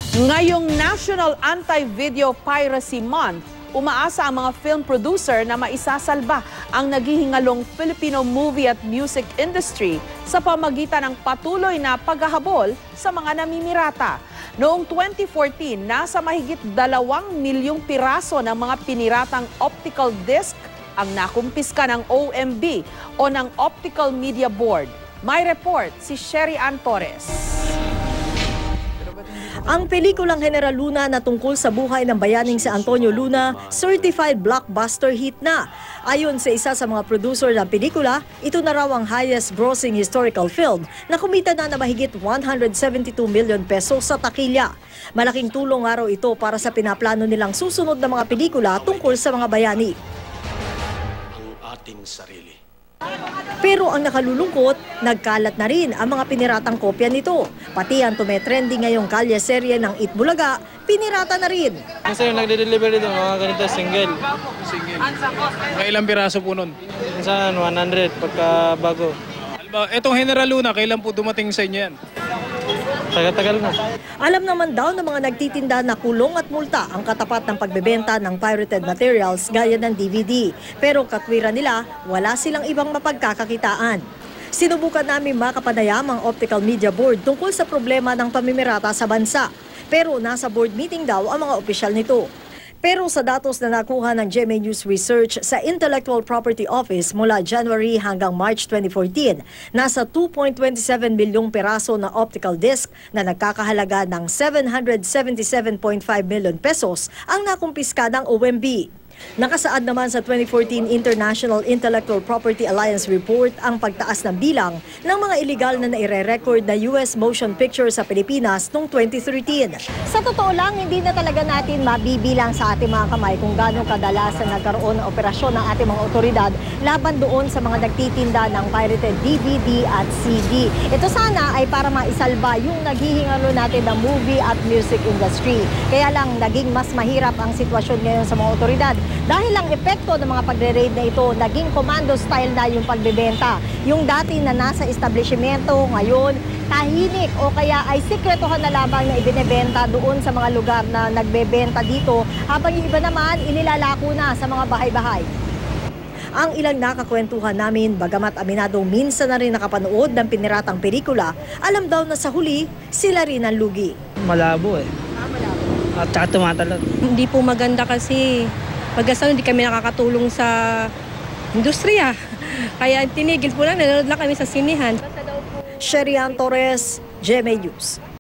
Ngayong National Anti-Video Piracy Month, umaasa ang mga film producer na maisasalba ang naghihingalong Filipino movie at music industry sa pamagitan ng patuloy na paghahabol sa mga namimirata. Noong 2014, nasa mahigit 2 milyong piraso ng mga piniratang optical disc ang nakumpiska ng OMB o ng Optical Media Board. May report si Sherry Ann Torres. Ang pelikulang General Luna na tungkol sa buhay ng bayaning si Antonio Luna, certified blockbuster hit na. Ayon sa isa sa mga producer ng pelikula, ito na raw ang highest grossing historical film na kumita na mahigit 172 million pesos sa takilya. Malaking tulong nga raw ito para sa pinaplano nilang susunod na mga pelikula tungkol sa mga bayani. Ang ating sarili. Pero ang nakalulungkot, nagkalat na rin ang mga piniratang kopya nito. Pati ang tumetrending ngayong kalye serye ng Itbulaga, pinirata na rin. Kasi yung nagde-deliver dito, mga ganito single. Mga ilang piraso po nun? Minsan 100 pagka bago. Etong General Luna, kailan po dumating sa inyo yan? Tagal-tagal na. Alam naman daw ng mga nagtitinda na kulong at multa ang katapat ng pagbebenta ng pirated materials gaya ng DVD. Pero katwiran nila, wala silang ibang mapagkakakitaan. Sinubukan namin makapanayam ang Optical Media Board tungkol sa problema ng pamimirata sa bansa. Pero nasa board meeting daw ang mga opisyal nito. Pero sa datos na nakuha ng GMA News Research sa Intellectual Property Office mula January hanggang March 2014, nasa 2.27 bilyong piraso na optical disc na nagkakahalaga ng 777.5 million pesos ang nakumpiska ng OMB. Nakasaad naman sa 2014 International Intellectual Property Alliance Report ang pagtaas ng bilang ng mga iligal na naire-record na US motion picture sa Pilipinas noong 2013. Sa totoo lang, hindi na talaga natin mabibilang sa ating mga kamay kung gaano kadalasan nagkaroon ng operasyon ng ating mga otoridad laban doon sa mga nagtitinda ng pirated DVD at CD. Ito sana ay para maisalba yung naghihingalo natin ng movie at music industry. Kaya lang naging mas mahirap ang sitwasyon ngayon sa mga otoridad. Dahil ang epekto ng mga pagre-raid na ito, naging commando style na yung pagbebenta. Yung dati na nasa establishmento, ngayon tahimik o kaya ay sikretohan na lamang na ibinebenta doon sa mga lugar na nagbebenta dito, habang yung iba naman inilalako na sa mga bahay-bahay. Ang ilang nakakwentuhan namin, bagamat aminadong minsan na rin nakapanood ng piniratang pelikula, alam daw na sa huli, sila rin ang lugi. Malabo eh. Malabo. At saka tumatalon. Hindi po maganda kasi pagkasal hindi kami nakakatulong sa industriya. Kaya tinigil po lang, nanonood lang kami sa sinihan. Sherry Ann Torres, GMA News.